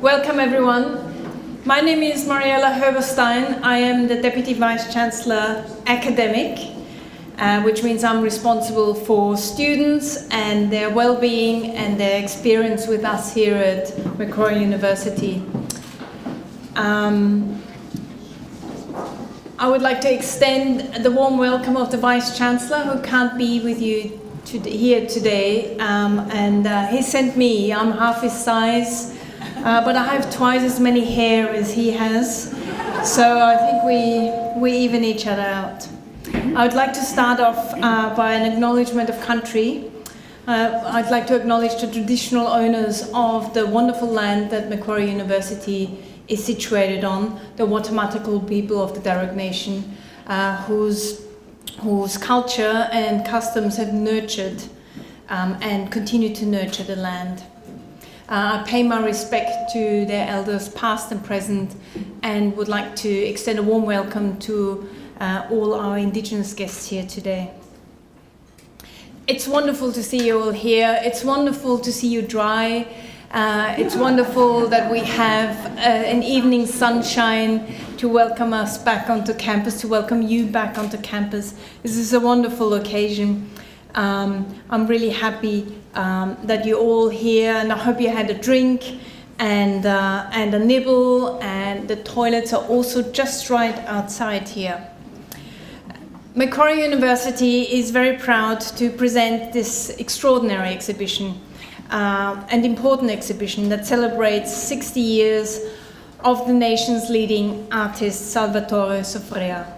Welcome everyone. My name is Mariella Herberstein. I am the Deputy Vice Chancellor Academic, which means I'm responsible for students and their well-being and their experience with us here at Macquarie University. I would like to extend the warm welcome of the Vice Chancellor, who can't be with you here today, he sent me. I'm half his size, but I have twice as many hair as he has, so I think we even each other out. I would like to start off by an acknowledgement of country. I'd like to acknowledge the traditional owners of the wonderful land that Macquarie University is situated on, the Watamatakalu people of the Darug Nation, whose culture and customs have nurtured and continue to nurture the land. I pay my respect to their elders past and present, and would like to extend a warm welcome to all our Indigenous guests here today. It's wonderful to see you all here. It's wonderful to see you dry. It's wonderful that we have an evening sunshine to welcome us back onto campus, to welcome you back onto campus. This is a wonderful occasion. I'm really happy that you're all here, and I hope you had a drink and a nibble, and the toilets are also just right outside here. Macquarie University is very proud to present this extraordinary exhibition, an important exhibition that celebrates 60 years of the nation's leading artist, Salvatore Zofrea.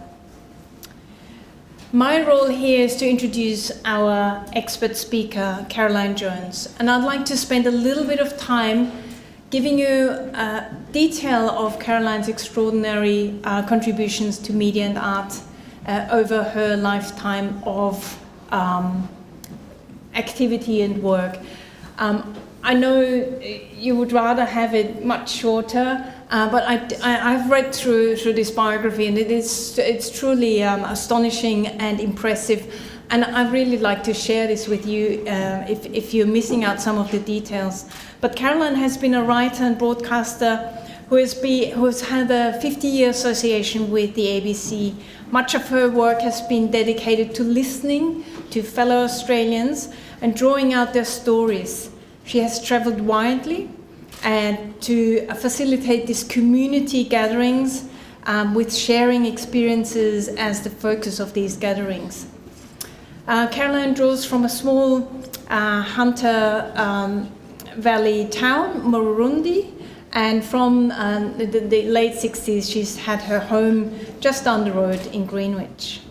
My role here is to introduce our expert speaker, Caroline Jones, and I'd like to spend a little bit of time giving you a detail of Caroline's extraordinary contributions to media and art over her lifetime of activity and work. I know you would rather have it much shorter, but I've read through this biography, and it's truly astonishing and impressive, and I'd really like to share this with you if you're missing out some of the details. But Caroline has been a writer and broadcaster who's had a 50-year association with the ABC. Much of her work has been dedicated to listening to fellow Australians and drawing out their stories. She has travelled widely and to facilitate these community gatherings with sharing experiences as the focus of these gatherings. Caroline draws from a small Hunter Valley town, Mururundi, and from the late 60s she's had her home just down the road in Greenwich.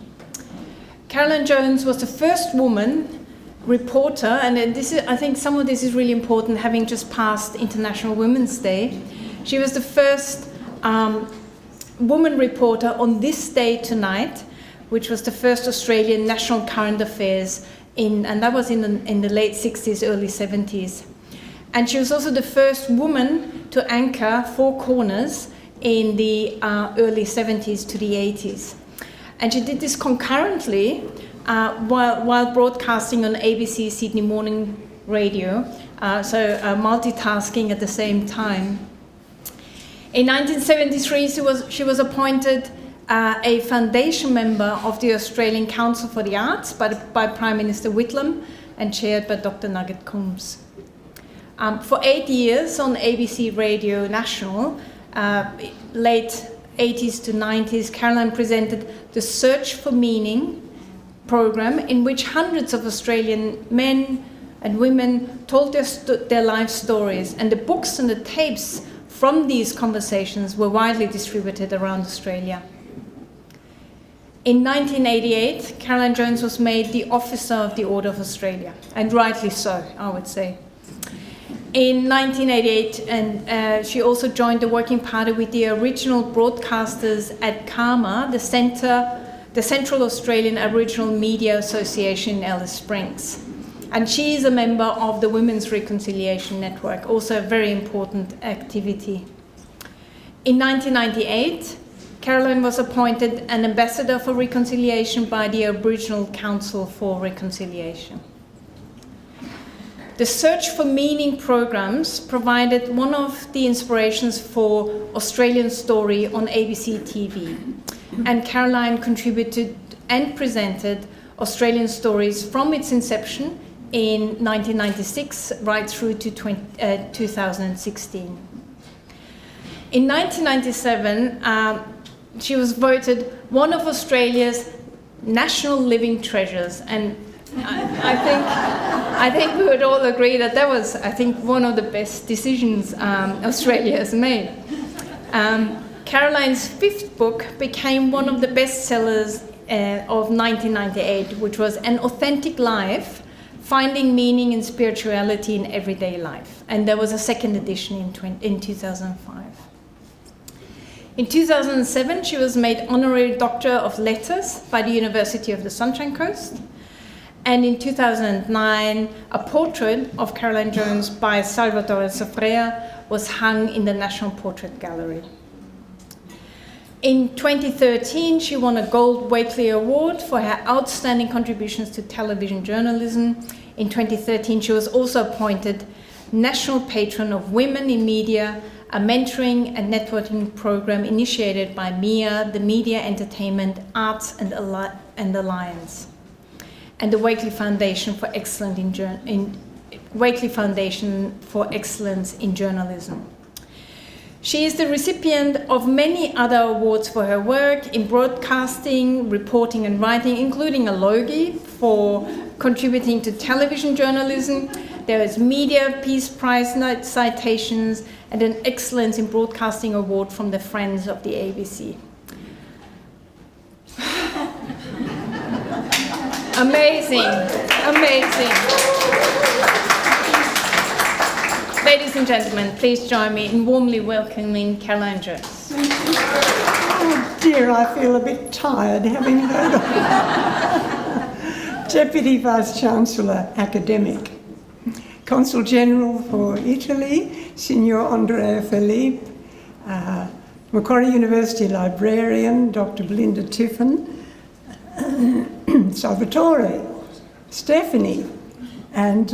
Caroline Jones was the first woman reporter, and this is, I think some of this is really important, having just passed International Women's Day. She was the first woman reporter on This Day Tonight, which was the first Australian national current affairs, and that was in the late 60s, early 70s. And she was also the first woman to anchor Four Corners in the early 70s to the 80s. And she did this concurrently while broadcasting on ABC Sydney Morning Radio, so multitasking at the same time. In 1973, she was appointed a foundation member of the Australian Council for the Arts by Prime Minister Whitlam and chaired by Dr. Nugget Coombs. For 8 years on ABC Radio National, late 80s to 90s, Caroline presented the Search for Meaning program, in which hundreds of Australian men and women told their life stories, and the books and the tapes from these conversations were widely distributed around Australia. In 1988, Caroline Jones was made the Officer of the Order of Australia, and rightly so, I would say. In 1988, and she also joined the Working Party with the original broadcasters at CAMA, the Central Australian Aboriginal Media Association in Alice Springs. And she is a member of the Women's Reconciliation Network, also a very important activity. In 1998, Caroline was appointed an Ambassador for Reconciliation by the Aboriginal Council for Reconciliation. The Search for Meaning programs provided one of the inspirations for Australian Story on ABC TV. And Caroline contributed and presented Australian Stories from its inception in 1996 right through to 2016. In 1997, she was voted one of Australia's national living treasures, and I think we would all agree that that was, I think, one of the best decisions Australia has made. Caroline's fifth book became one of the bestsellers of 1998, which was An Authentic Life, Finding Meaning in Spirituality in Everyday Life. And there was a second edition in 2005. In 2007, she was made Honorary Doctor of Letters by the University of the Sunshine Coast. And in 2009, a portrait of Caroline Jones by Salvatore Zofrea was hung in the National Portrait Gallery. In 2013, she won a Gold Wakely Award for her outstanding contributions to television journalism. In 2013, she was also appointed National Patron of Women in Media, a mentoring and networking program initiated by MIA, the Media, Entertainment, Arts and Alliance, and the Wakely Foundation for Excellence in Journalism. She is the recipient of many other awards for her work in broadcasting, reporting and writing, including a Logie for contributing to television journalism. There is Media Peace Prize citations and an Excellence in Broadcasting Award from the Friends of the ABC. Amazing, amazing. Ladies and gentlemen, please join me in warmly welcoming Caroline Jones. Oh dear, I feel a bit tired having heard of Deputy Vice-Chancellor, Academic. Consul General for Italy, Signor Andrea De Felip, Macquarie University Librarian, Dr. Belinda Tiffin, Salvatore, Stephanie, and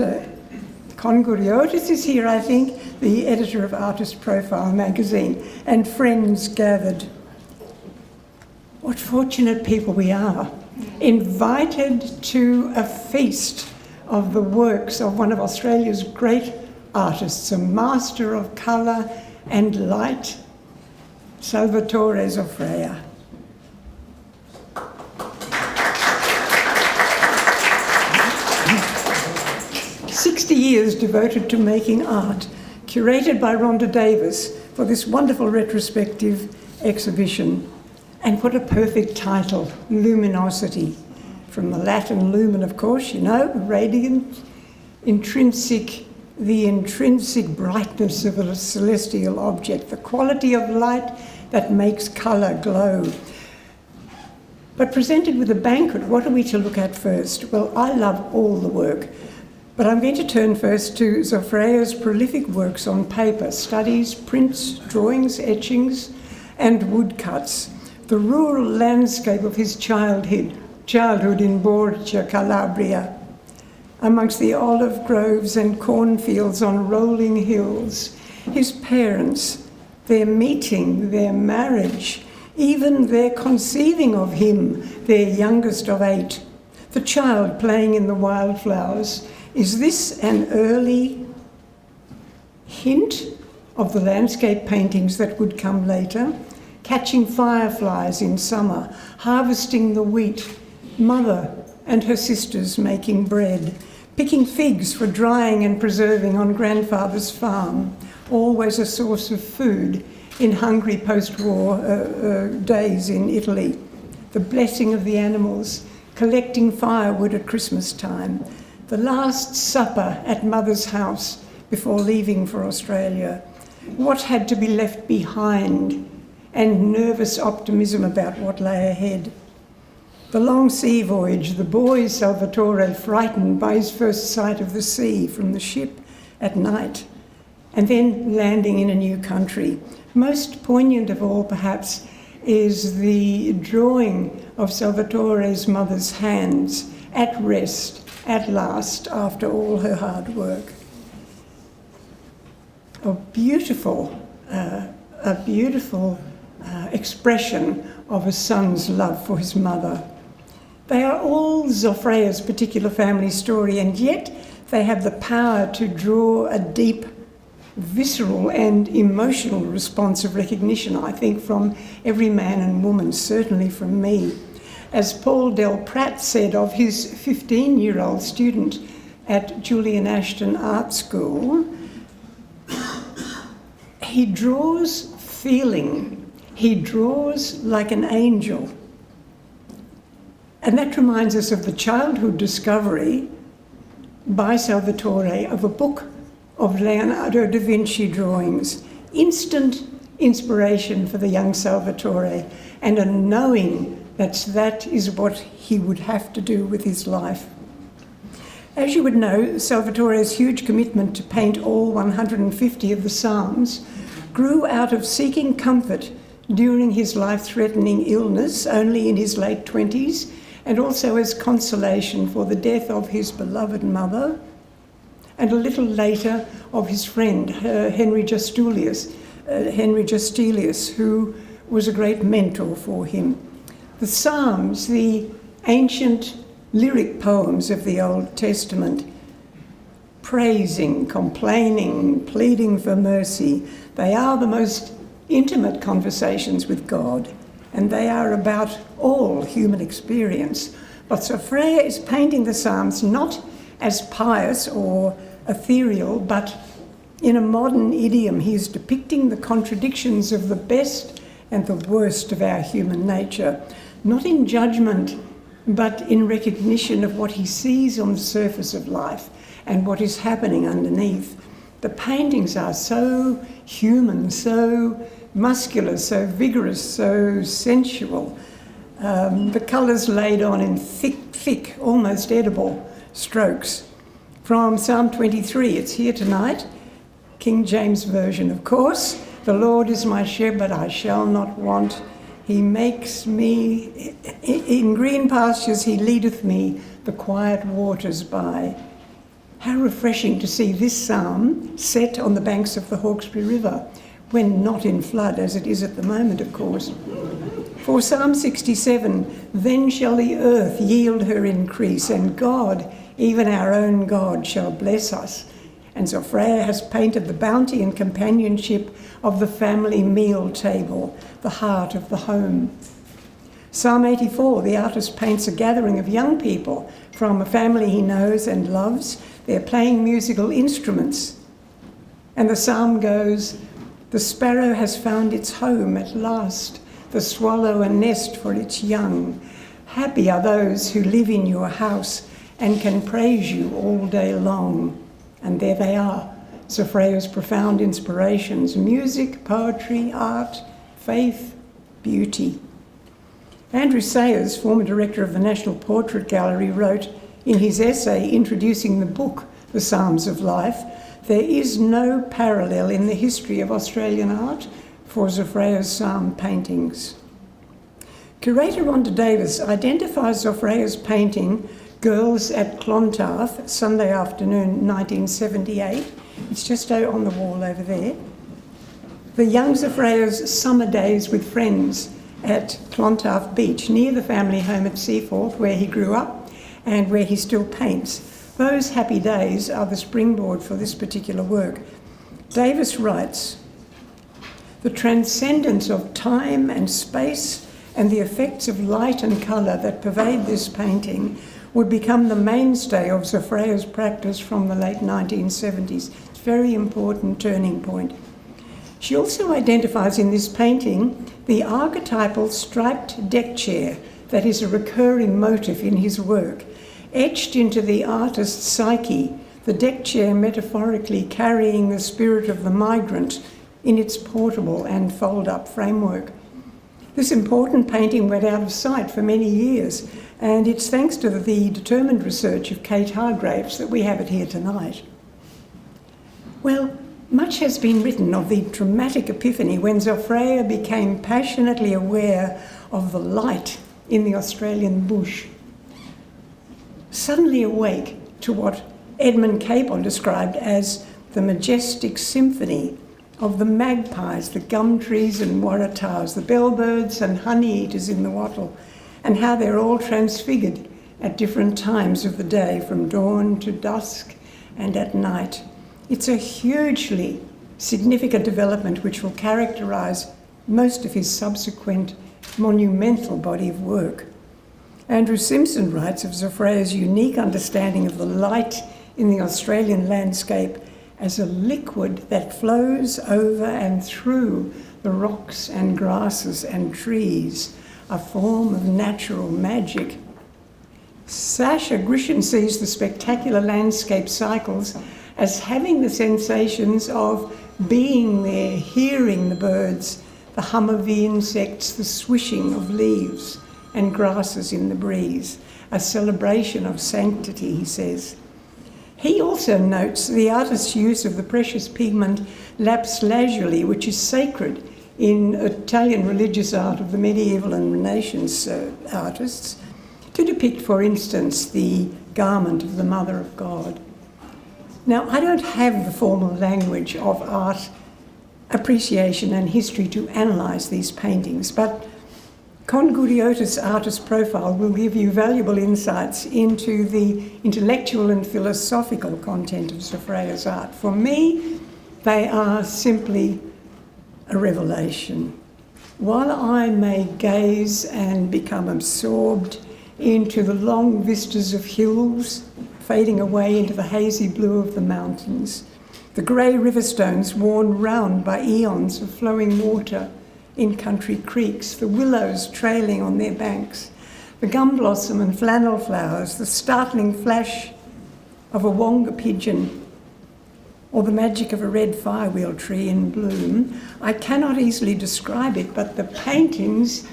Conguriotis is here, I think, the editor of Artist Profile magazine, and friends gathered. What fortunate people we are, invited to a feast of the works of one of Australia's great artists, a master of colour and light, Salvatore Zofrea. 60 years devoted to making art, curated by Rhonda Davis for this wonderful retrospective exhibition. And what a perfect title, Luminosity. From the Latin lumen, of course, you know, radiant, intrinsic, the intrinsic brightness of a celestial object, the quality of light that makes colour glow. But presented with a banquet, what are we to look at first? Well, I love all the work, but I'm going to turn first to Zofrea's prolific works on paper, studies, prints, drawings, etchings, and woodcuts. The rural landscape of his childhood in Borgia, Calabria, amongst the olive groves and cornfields on rolling hills, his parents, their meeting, their marriage, even their conceiving of him, their youngest of 8, the child playing in the wildflowers. Is this an early hint of the landscape paintings that would come later? Catching fireflies in summer, harvesting the wheat, mother and her sisters making bread, picking figs for drying and preserving on grandfather's farm, always a source of food in hungry post-war days in Italy. The blessing of the animals, collecting firewood at Christmas time, the last supper at mother's house before leaving for Australia, what had to be left behind, and nervous optimism about what lay ahead. The long sea voyage, the boy Salvatore frightened by his first sight of the sea from the ship at night, and then landing in a new country. Most poignant of all, perhaps, is the drawing of Salvatore's mother's hands at rest, at last, after all her hard work. A beautiful expression of a son's love for his mother. They are all Zofrea's particular family story, and yet they have the power to draw a deep, visceral and emotional response of recognition, I think, from every man and woman, certainly from me. As Paul Del Pratt said of his 15-year-old student at Julian Ashton Art School, he draws feeling, he draws like an angel. And that reminds us of the childhood discovery by Salvatore of a book of Leonardo da Vinci drawings, instant inspiration for the young Salvatore, and a knowing that is what he would have to do with his life. As you would know, Salvatore's huge commitment to paint all 150 of the Psalms grew out of seeking comfort during his life-threatening illness, only in his late 20s, and also as consolation for the death of his beloved mother, and a little later of his friend, Henry Justelius, who was a great mentor for him. The Psalms, the ancient lyric poems of the Old Testament, praising, complaining, pleading for mercy, they are the most intimate conversations with God, and they are about all human experience. But Zofrea is painting the Psalms not as pious or ethereal, but in a modern idiom. He is depicting the contradictions of the best and the worst of our human nature, not in judgment, but in recognition of what he sees on the surface of life and what is happening underneath. The paintings are so human, so muscular, so vigorous, so sensual. The colours laid on in thick, almost edible strokes. From Psalm 23, it's here tonight, King James Version, of course. The Lord is my shepherd, I shall not want. He makes me, in green pastures he leadeth me, the quiet waters by. How refreshing to see this psalm set on the banks of the Hawkesbury River, when not in flood, as it is at the moment, of course. For Psalm 67, then shall the earth yield her increase, and God, even our own God, shall bless us. And Zofrea has painted the bounty and companionship of the family meal table, the heart of the home. Psalm 84, the artist paints a gathering of young people from a family he knows and loves. They're playing musical instruments. And the psalm goes, the sparrow has found its home at last, the swallow a nest for its young. Happy are those who live in your house and can praise you all day long. And there they are, Zofrea's profound inspirations: music, poetry, art, faith, beauty. Andrew Sayers, former director of the National Portrait Gallery, wrote in his essay introducing the book, The Psalms of Life, there is no parallel in the history of Australian art for Zofrea's psalm paintings. Curator Rhonda Davis identifies Zofrea's painting Girls at Clontarf, Sunday afternoon, 1978. It's just on the wall over there. The young Zofrea's summer days with friends at Clontarf Beach, near the family home at Seaforth, where he grew up and where he still paints. Those happy days are the springboard for this particular work. Davis writes, the transcendence of time and space and the effects of light and colour that pervade this painting would become the mainstay of Zofrea's practice from the late 1970s. It's a very important turning point. She also identifies in this painting the archetypal striped deck chair that is a recurring motif in his work. Etched into the artist's psyche, the deck chair metaphorically carrying the spirit of the migrant in its portable and fold-up framework. This important painting went out of sight for many years, and it's thanks to the determined research of Kate Hargraves that we have it here tonight. Well, Much has been written of the dramatic epiphany when Zofrea became passionately aware of the light in the Australian bush. Suddenly awake to what Edmund Capon described as the majestic symphony of the magpies, the gum trees and waratahs, the bellbirds and honey eaters in the wattle, and how they're all transfigured at different times of the day, from dawn to dusk and at night. It's a hugely significant development which will characterise most of his subsequent monumental body of work. Andrew Simpson writes of Zofrea's unique understanding of the light in the Australian landscape as a liquid that flows over and through the rocks and grasses and trees, a form of natural magic. Sasha Grishin sees the spectacular landscape cycles as having the sensations of being there, hearing the birds, the hum of the insects, the swishing of leaves and grasses in the breeze, a celebration of sanctity, he says. He also notes the artist's use of the precious pigment lapis lazuli, which is sacred in Italian religious art of the medieval and Renaissance artists, to depict, for instance, the garment of the Mother of God. Now, I don't have the formal language of art appreciation and history to analyse these paintings, but Conguriotis' artist profile will give you valuable insights into the intellectual and philosophical content of Zofrea's art. For me, they are simply a revelation. While I may gaze and become absorbed into the long vistas of hills, fading away into the hazy blue of the mountains, the grey riverstones worn round by eons of flowing water in country creeks, the willows trailing on their banks, the gum blossom and flannel flowers, the startling flash of a wonga pigeon, or the magic of a red firewheel tree in bloom, I cannot easily describe it, but the paintings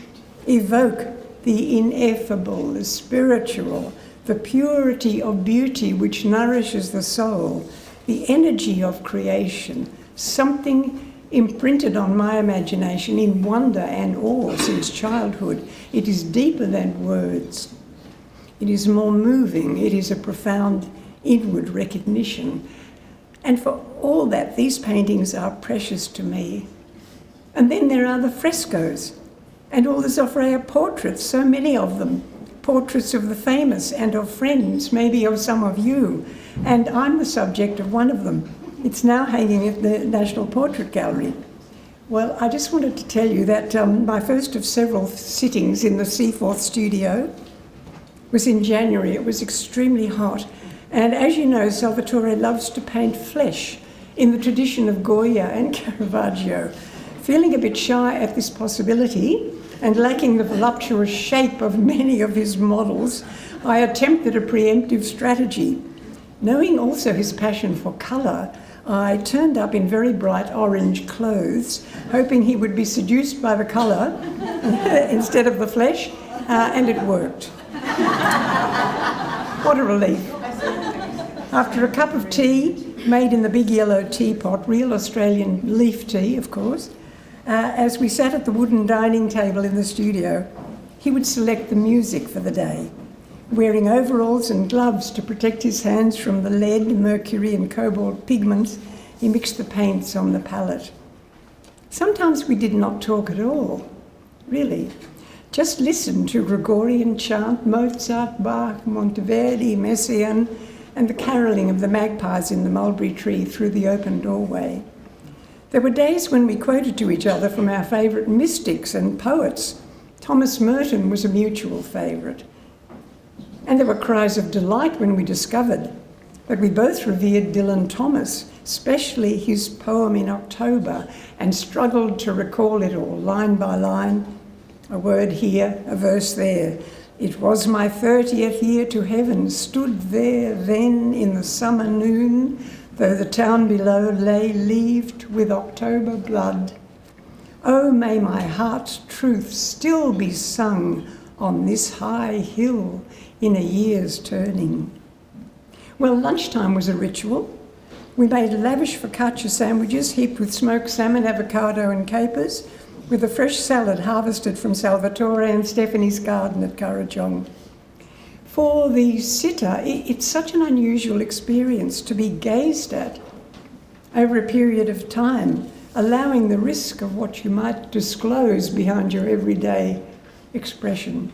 evoke the ineffable, the spiritual, the purity of beauty which nourishes the soul, the energy of creation, something imprinted on my imagination in wonder and awe since childhood. It is deeper than words. It is more moving. It is a profound inward recognition. And for all that, these paintings are precious to me. And then there are the frescoes and all the Zofrea portraits, so many of them, portraits of the famous and of friends, maybe of some of you. And I'm the subject of one of them. It's now hanging at the National Portrait Gallery. Well, I just wanted to tell you that my first of several sittings in the Seaforth studio was in January. It was extremely hot. And as you know, Salvatore loves to paint flesh in the tradition of Goya and Caravaggio. Feeling a bit shy at this possibility and lacking the voluptuous shape of many of his models, I attempted a preemptive strategy. Knowing also his passion for colour, I turned up in very bright orange clothes, hoping he would be seduced by the colour instead of the flesh, and it worked. What a relief. After a cup of tea, made in the big yellow teapot, real Australian leaf tea, of course, as we sat at the wooden dining table in the studio, he would select the music for the day. Wearing overalls and gloves to protect his hands from the lead, mercury and cobalt pigments, he mixed the paints on the palette. Sometimes we did not talk at all, really. Just listened to Gregorian chant, Mozart, Bach, Monteverdi, Messiaen, and the carolling of the magpies in the mulberry tree through the open doorway. There were days when we quoted to each other from our favourite mystics and poets. Thomas Merton was a mutual favourite. And there were cries of delight when we discovered that we both revered Dylan Thomas, especially his poem in October, and struggled to recall it all, line by line, a word here, a verse there. It was my 30th year to heaven, stood there then in the summer noon, though the town below lay leaved with October blood. Oh, may my heart's truth still be sung on this high hill in a year's turning. Well, lunchtime was a ritual. We made lavish focaccia sandwiches heaped with smoked salmon, avocado and capers, with a fresh salad harvested from Salvatore and Stephanie's garden at Kurrajong. For the sitter, it's such an unusual experience to be gazed at over a period of time, allowing the risk of what you might disclose behind your everyday expression.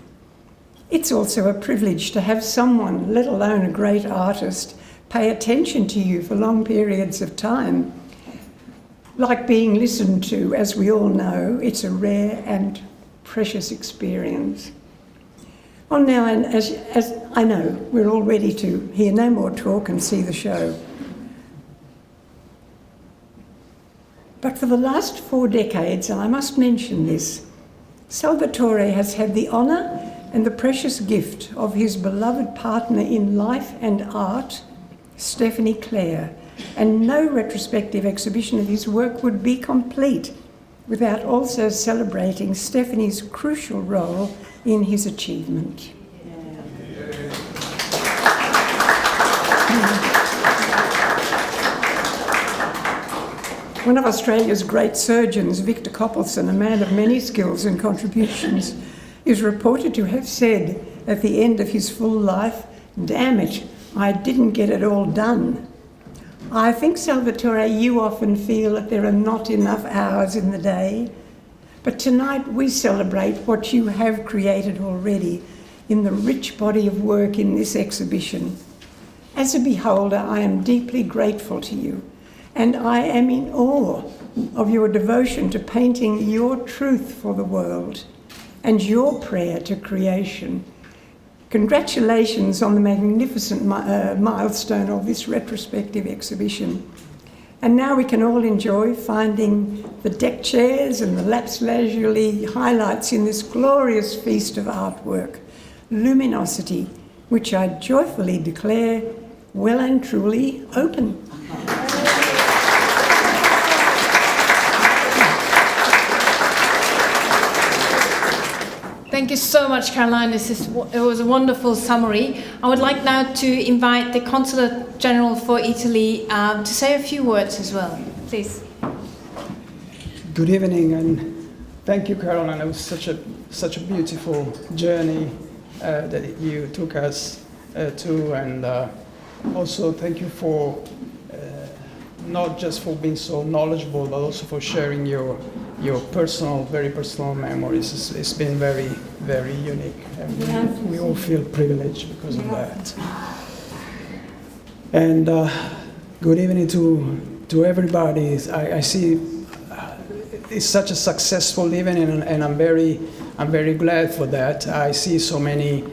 It's also a privilege to have someone, let alone a great artist, pay attention to you for long periods of time. Like being listened to, as we all know, it's a rare and precious experience. Well, now, and as I know, we're all ready to hear no more talk and see the show. But for the last 4 decades, and I must mention this, Salvatore has had the honour and the precious gift of his beloved partner in life and art, Stephanie Clare, and no retrospective exhibition of his work would be complete without also celebrating Stephanie's crucial role in his achievement. One of Australia's great surgeons, Victor Coppelson, a man of many skills and contributions, is reported to have said at the end of his full life, "Damn it, I didn't get it all done." I think, Salvatore, you often feel that there are not enough hours in the day, but tonight we celebrate what you have created already in the rich body of work in this exhibition. As a beholder, I am deeply grateful to you, and I am in awe of your devotion to painting your truth for the world and your prayer to creation. Congratulations on the magnificent milestone of this retrospective exhibition. And now we can all enjoy finding the deck chairs and the lapsed leisurely highlights in this glorious feast of artwork, Luminosity, which I joyfully declare well and truly open. Thank you so much, Caroline. It was a wonderful summary. I would like now to invite the Consulate General for Italy to say a few words as well. Please. Good evening, and thank you, Caroline. It was such a beautiful journey that you took us to, and also thank you for not just for being so knowledgeable, but also for sharing your personal, very personal memories. It's been very, very unique, and we all feel privileged because of that. And good evening to everybody. I see it's such a successful evening, and I'm very glad for that. I see so many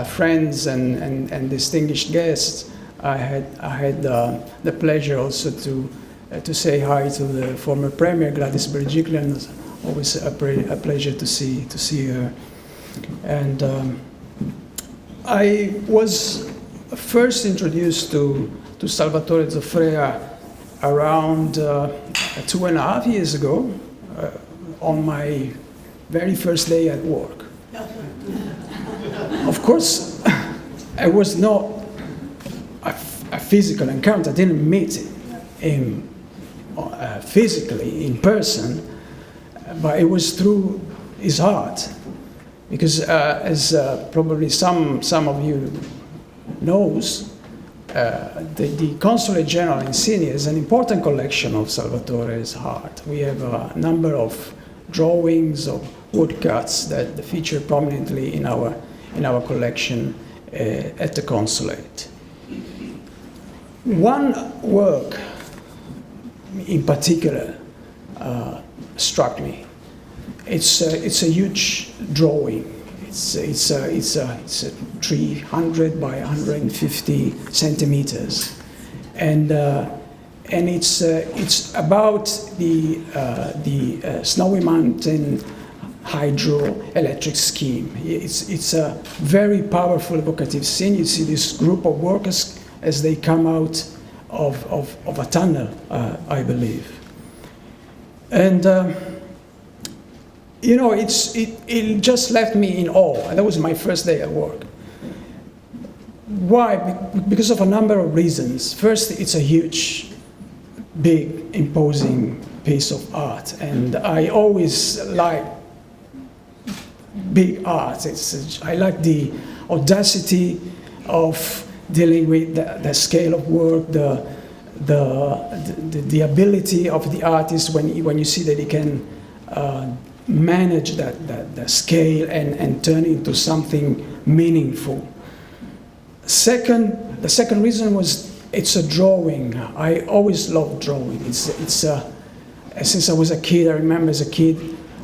friends and distinguished guests. I had the pleasure also to say hi to the former Premier Gladys Berejiklian. It's always a pleasure to see her. And I was first introduced to Salvatore Zofrea around 2.5 years ago on my very first day at work. Of course, I was not a physical encounter. I didn't meet him physically in person, but it was through his art. Because as probably some of you knows, the Consulate General in Sydney is an important collection of Salvatore's art. We have a number of drawings of woodcuts that feature prominently in our collection at the consulate. One work in particular struck me. It's a huge drawing. It's a 300 by 150 centimeters, and it's about the Snowy Mountain hydroelectric scheme. It's a very powerful evocative scene. You see this group of workers as they come out of a tunnel, I believe. And it just left me in awe. And that was my first day at work. Why? Because of a number of reasons. First, it's a huge big, imposing piece of art. And I always like big art. I like the audacity of dealing with the scale of work, the ability of the artist when you see that he can manage that scale and turn it into something meaningful. The second reason was it's a drawing. I always loved drawing. Since I was a kid, I remember as a kid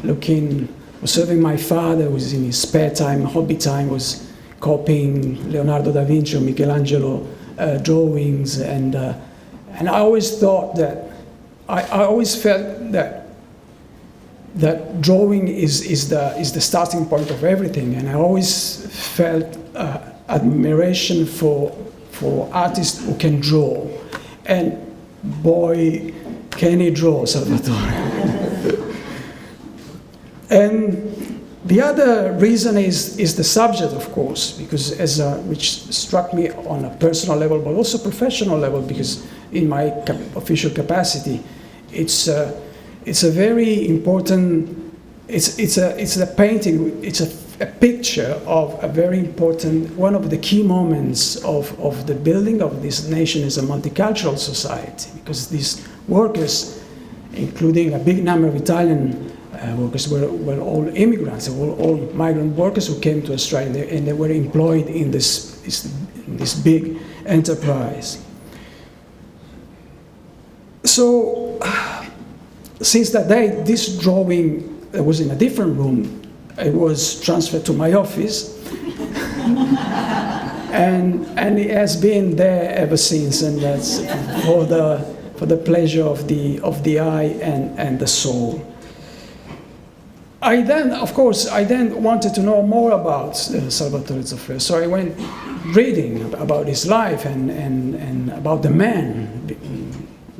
observing my father, who was in his spare time, hobby time, was copying Leonardo da Vinci or Michelangelo drawings, and I always thought that I always felt that drawing is the starting point of everything, and I always felt admiration for artists who can draw, and boy, can he draw, Salvatore. And the other reason is the subject, of course, because which struck me on a personal level, but also professional level, because in my official capacity, it's a very important. It's a painting. It's a picture of a very important, one of the key moments of the building of this nation as a multicultural society, because these workers, including a big number of Italian workers, were all immigrants, all migrant workers who came to Australia, and they were employed in this big enterprise. So, since that day, this drawing was in a different room. It was transferred to my office, and it has been there ever since, and that's for the pleasure of the eye and the soul. I then wanted to know more about Salvatore Zofrea, so I went reading about his life and about the man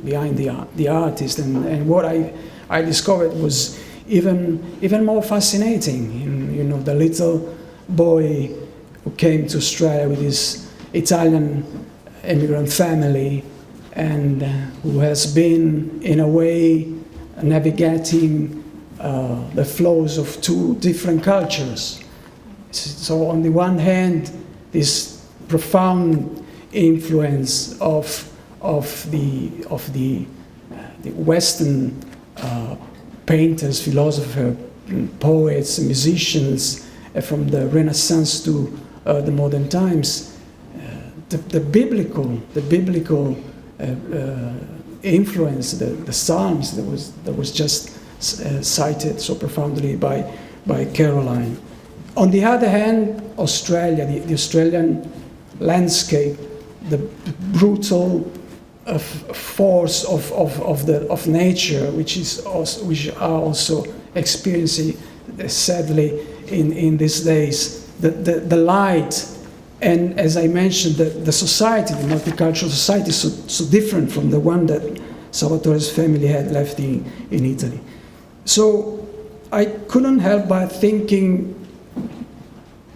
behind the artist, and what I discovered was even more fascinating. You know, the little boy who came to Australia with his Italian immigrant family, and who has been, in a way, navigating the flows of two different cultures. So on the one hand, this profound influence of the Western painters, philosophers, poets, musicians, from the Renaissance to the modern times, the biblical influence, the Psalms that was just cited so profoundly by Caroline. On the other hand, Australia, the Australian landscape, the brutal force of nature, which are also experiencing sadly in these days, the light, and as I mentioned, the society, the multicultural society, is so different from the one that Salvatore's family had left in Italy. So I couldn't help but thinking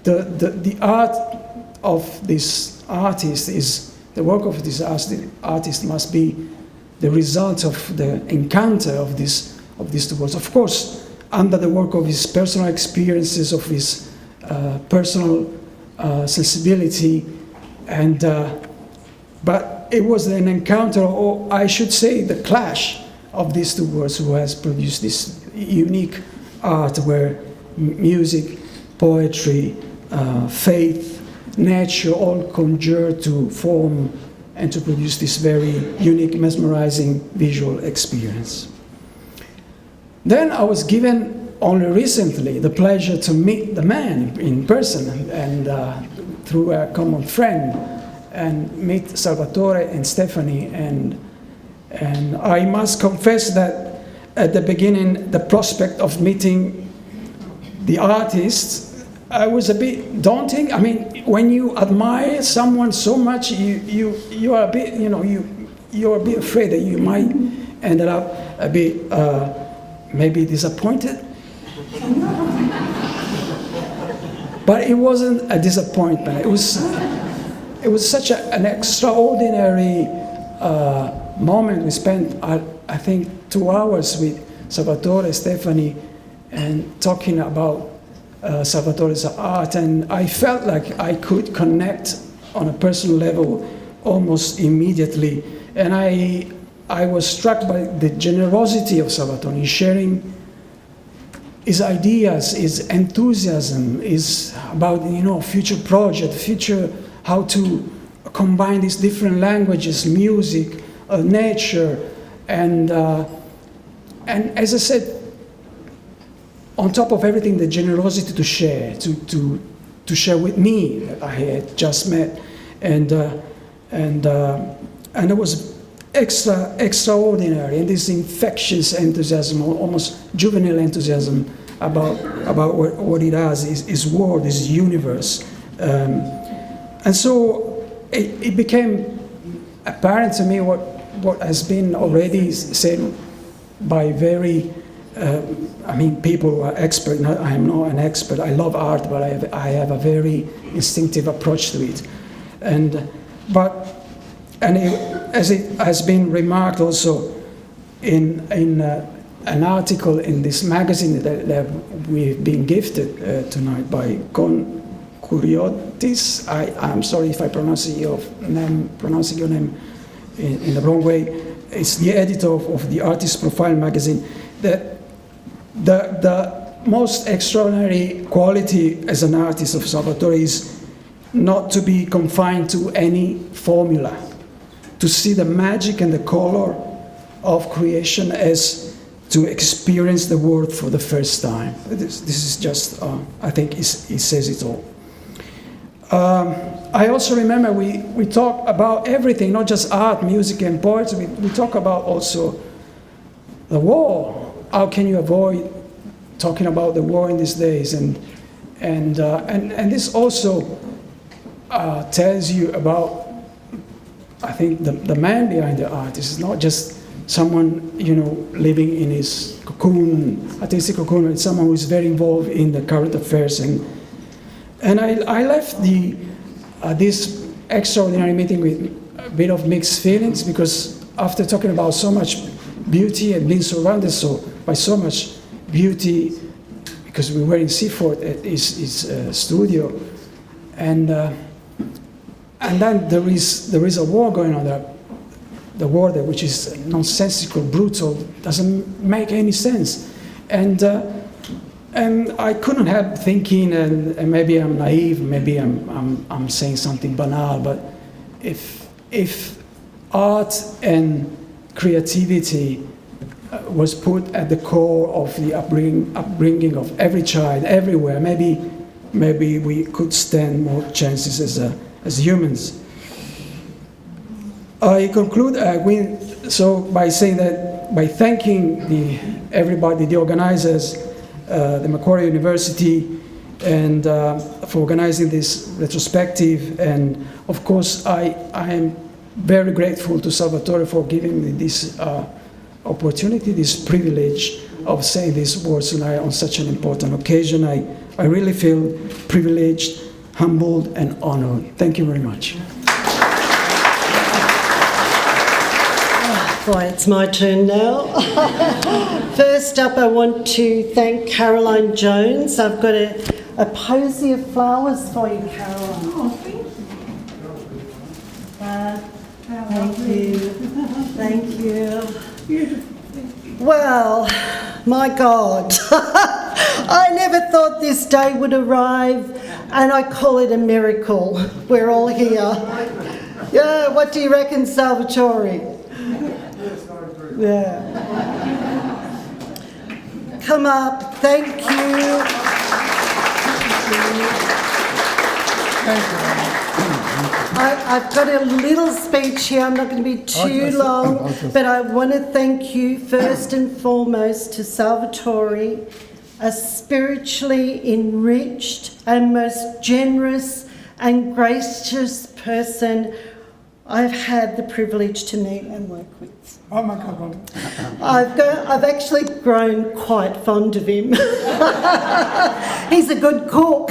the art of this artist is. The work of this artist must be the result of the encounter of these two worlds. Of course, under the work of his personal experiences, of his personal sensibility, but it was an encounter, or I should say, the clash of these two worlds, who has produced this unique art where music, poetry, faith, nature all conjure to form and to produce this very unique, mesmerizing visual experience. Then I was given only recently the pleasure to meet the man in person, and through a common friend, and meet Salvatore and Stephanie, and I must confess that at the beginning, the prospect of meeting the artist was a bit daunting. I mean, when you admire someone so much, you are a bit, you're a bit afraid that you might end up a bit maybe disappointed. But it wasn't a disappointment. It was such an extraordinary moment we spent, I think, 2 hours with Salvatore, Stephanie, and talking about Salvatore's art, and I felt like I could connect on a personal level almost immediately. And I was struck by the generosity of Salvatore in sharing his ideas, his enthusiasm, is about, future project, how to combine these different languages, music, nature, and as I said, on top of everything, the generosity to share, to share with me that I had just met, and it was extraordinary, and this infectious enthusiasm, almost juvenile enthusiasm about what it does, his world, his universe, and so it became apparent to me what has been already said by very people who are expert. I am not an expert. I love art, but I have a very instinctive approach to it, as it has been remarked also in an article in this magazine that we've been gifted tonight by Con Curiotis. I'm sorry if I pronouncing your name in the wrong way. It's the editor of the Artist Profile magazine, that the most extraordinary quality as an artist of Salvatore is not to be confined to any formula, to see the magic and the color of creation as to experience the world for the first time. This is just, I think it says it all. I also remember we talk about everything, not just art, music, and poetry. We talk about also the war. How can you avoid talking about the war in these days? And this also tells you about, I think, the man behind the artist is not just someone, living in his cocoon, artistic cocoon. It's someone who is very involved in the current affairs. And I left this extraordinary meeting with a bit of mixed feelings, because after talking about so much beauty and being surrounded by so much beauty, because we were in Seaford at his studio, and then there is a war going on there. The war there, which is nonsensical, brutal, doesn't make any sense, and I couldn't help thinking, and maybe I'm naive, maybe I'm saying something banal, but if art and creativity was put at the core of the upbringing of every child everywhere, maybe we could stand more chances as humans. I conclude by saying that, by thanking everybody, the organizers, the Macquarie University, and for organizing this retrospective, and of course I am very grateful to Salvatore for giving me this opportunity, this privilege of saying these words tonight on such an important occasion. I really feel privileged, humbled, and honored. Thank you very much. Boy, it's my turn now. First up, I want to thank Caroline Jones. I've got a posy of flowers for you, Caroline. Oh, thank you. Thank you. Beautiful. Well, my God, I never thought this day would arrive, and I call it a miracle. We're all here. Yeah, what do you reckon, Salvatore? Yeah. Come up. Thank you. I've got a little speech here. I'm not going to be too long, but I want to thank you first and foremost to Salvatore, a spiritually enriched and most generous and gracious person I've had the privilege to meet and work with. Oh my God. I've actually grown quite fond of him. He's a good cook.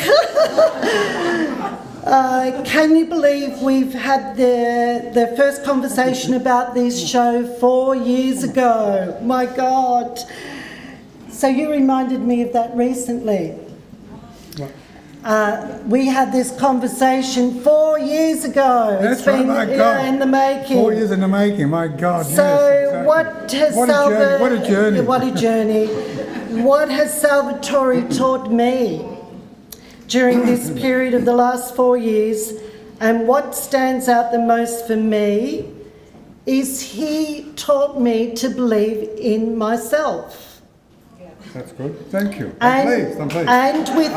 Can you believe we've had the first conversation about this show 4 years ago? My God. So you reminded me of that recently. We had this conversation 4 years ago. That's It's been right, my God. in the making. 4 years in the making, my God. So yes, exactly. what has What a journey. What a journey. What has Salvatore taught me during this period of the last 4 years, and what stands out the most for me is he taught me to believe in myself. That's good. Thank you. And I'm pleased. and with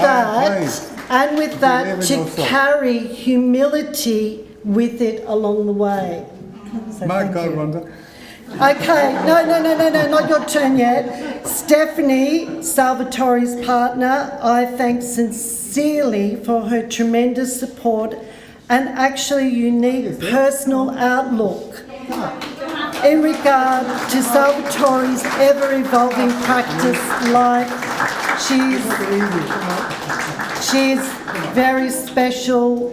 that, Believe in to yourself. carry humility with it along the way. So My thank God, you. Rhonda. Okay, no, not your turn yet. Stephanie, Salvatore's partner, I thank sincerely for her tremendous support and actually unique personal outlook in regard to Salvatore's ever-evolving practice life. She's very special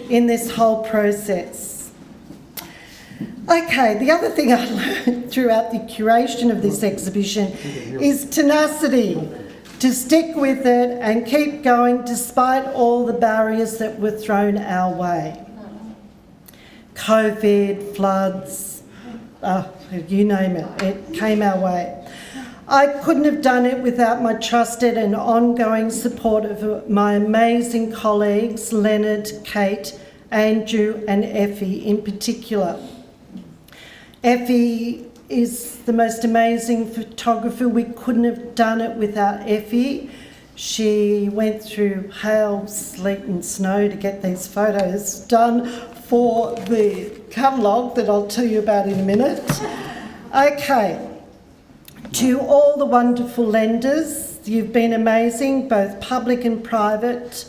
in this whole process. Okay, the other thing I learned throughout the curation of this exhibition is tenacity, to stick with it and keep going despite all the barriers that were thrown our way. COVID, floods, you name it, it came our way. I couldn't have done it without my trusted and ongoing support of my amazing colleagues, Leonard, Kate, Andrew and Effie in particular. Effie is the most amazing photographer. We couldn't have done it without Effie. She went through hail, sleet and snow to get these photos done for the catalogue that I'll tell you about in a minute. Okay, to all the wonderful lenders, you've been amazing, both public and private.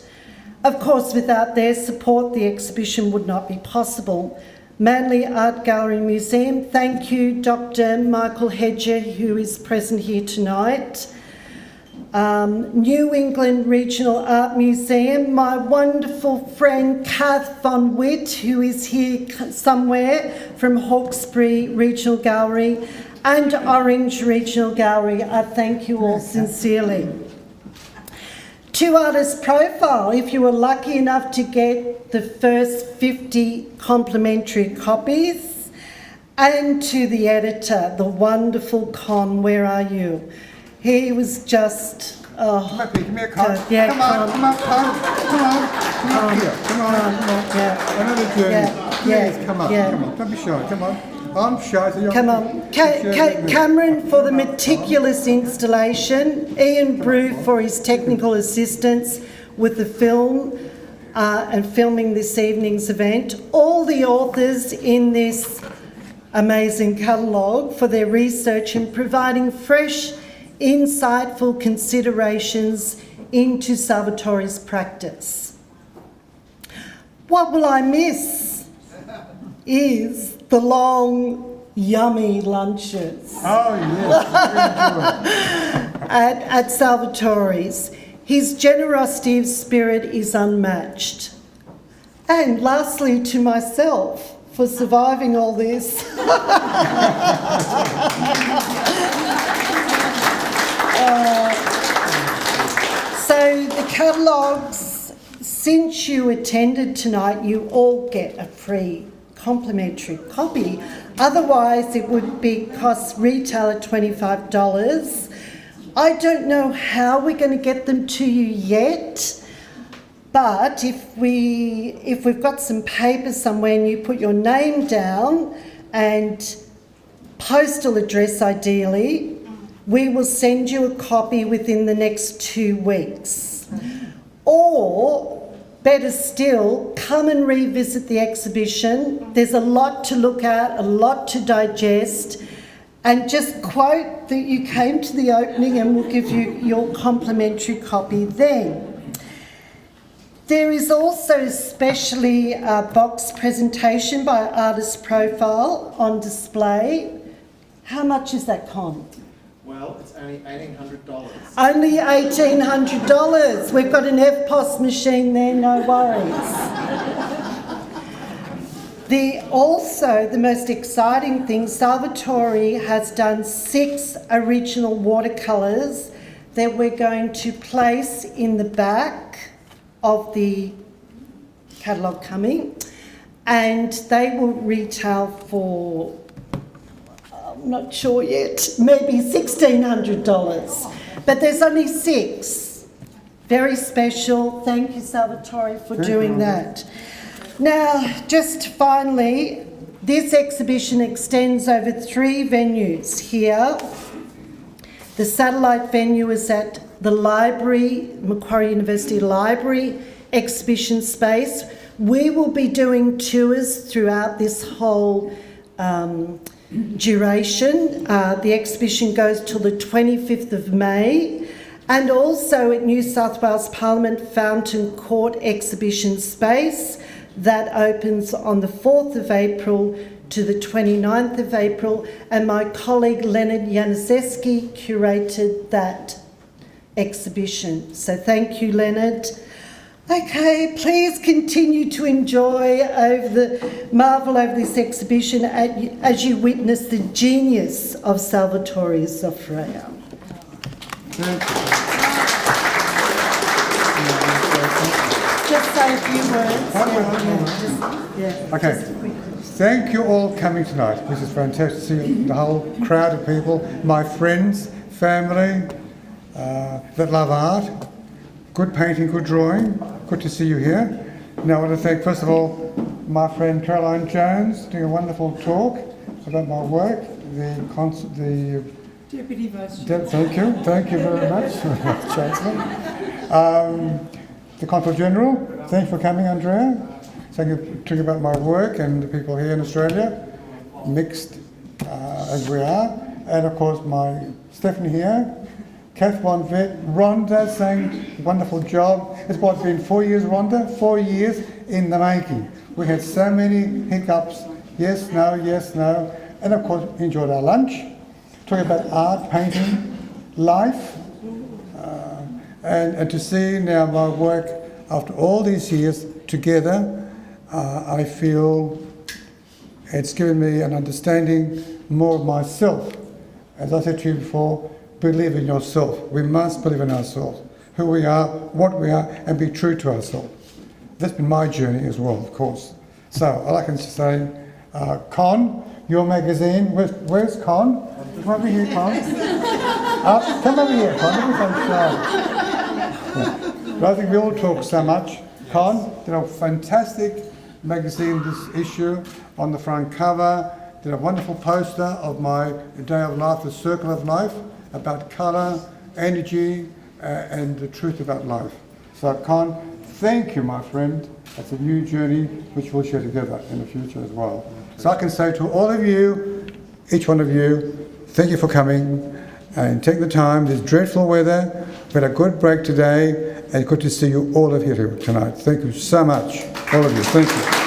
Of course, without their support, the exhibition would not be possible. Manly Art Gallery Museum, thank you, Dr. Michael Hedger, who is present here tonight. New England Regional Art Museum, my wonderful friend Kath von Witt, who is here somewhere from Hawkesbury Regional Gallery, and Orange Regional Gallery. I thank you all sincerely. To Artist Profile, if you were lucky enough to get the first 50 complimentary copies, and to the editor, the wonderful Con, where are you? He was just, Come up here, give me a card. yeah, come on, come on. yeah, Another journey. yeah, Please, come on, yeah. come on. Don't be shy, come on. I'm shy, so you're... Come on. Cameron for the meticulous installation, Ian Brew for his technical assistance with the film and filming this evening's event, all the authors in this amazing catalogue for their research and providing fresh, insightful considerations into Salvatore's practice. What will I miss is the long, yummy lunches Oh, yes. at Salvatore's. His generosity of spirit is unmatched. And lastly, to myself for surviving all this. So the catalogues, since you attended tonight, you all get a free complimentary copy. Otherwise, it would cost retail at $25. I don't know how we're going to get them to you yet, but if we've got some paper somewhere and you put your name down and postal address ideally, we will send you a copy within the next 2 weeks. Or better still, come and revisit the exhibition. There's a lot to look at, a lot to digest, and just quote that you came to the opening and we'll give you your complimentary copy then. There is also especially a box presentation by Artist Profile on display. How much is that, Con? Well, Well, it's only $1,800. Only $1,800. We've got an FPOS machine there, no worries. Also, the most exciting thing, Salvatore has done 6 original watercolours that we're going to place in the back of the catalogue coming, and they will retail for, I'm not sure yet, maybe $1,600. But there's only 6. Very special. Thank you, Salvatore, for doing that. Now, just finally, this exhibition extends over 3 venues here. The satellite venue is at the library, Macquarie University Library exhibition space. We will be doing tours throughout this whole duration. The exhibition goes till the 25th of May. And also at New South Wales Parliament Fountain Court exhibition space. That opens on the 4th of April to the 29th of April, and my colleague Leonard Januszewski curated that exhibition. So thank you, Leonard. Okay, please continue to marvel over this exhibition as you witness the genius of Salvatore Zofrea. Just say a few words. Okay. Thank you all for coming tonight. This is fantastic to see the whole crowd of people, my friends, family that love art, good painting, good drawing. Good to see you here. Now I want to thank, first of all, my friend Caroline Jones doing a wonderful talk about my work. The Deputy Vice Chair. Thank you very much, Chancellor. The Consul General, thank you for coming, Andrea. Thank you for talking about my work and the people here in Australia, mixed as we are. And of course, my Stephanie here, Kath Von Vet, Rhonda saying wonderful job. It's what, been 4 years, Rhonda? 4 years in the making. We had so many hiccups, yes, no, and of course enjoyed our lunch, talking about art, painting, life, and to see now my work after all these years together, I feel it's given me an understanding more of myself. As I said to you before, believe in yourself. We must believe in ourselves, who we are, what we are, and be true to ourselves. That's been my journey as well, of course. So all I can say, Con, your magazine, where's Con? Come over here, Con. Come over here, Con. Let me come slow. But I think we all talk so much. Con, did a fantastic magazine, this issue, on the front cover, did a wonderful poster of my Day of Life, the Circle of Life, about colour, energy, and the truth about life. So, Con, thank you, my friend. That's a new journey which we'll share together in the future as well. So I can say to all of you, each one of you, thank you for coming and take the time. This dreadful weather. We had a good break today, and good to see you all of here tonight. Thank you so much, all of you. Thank you.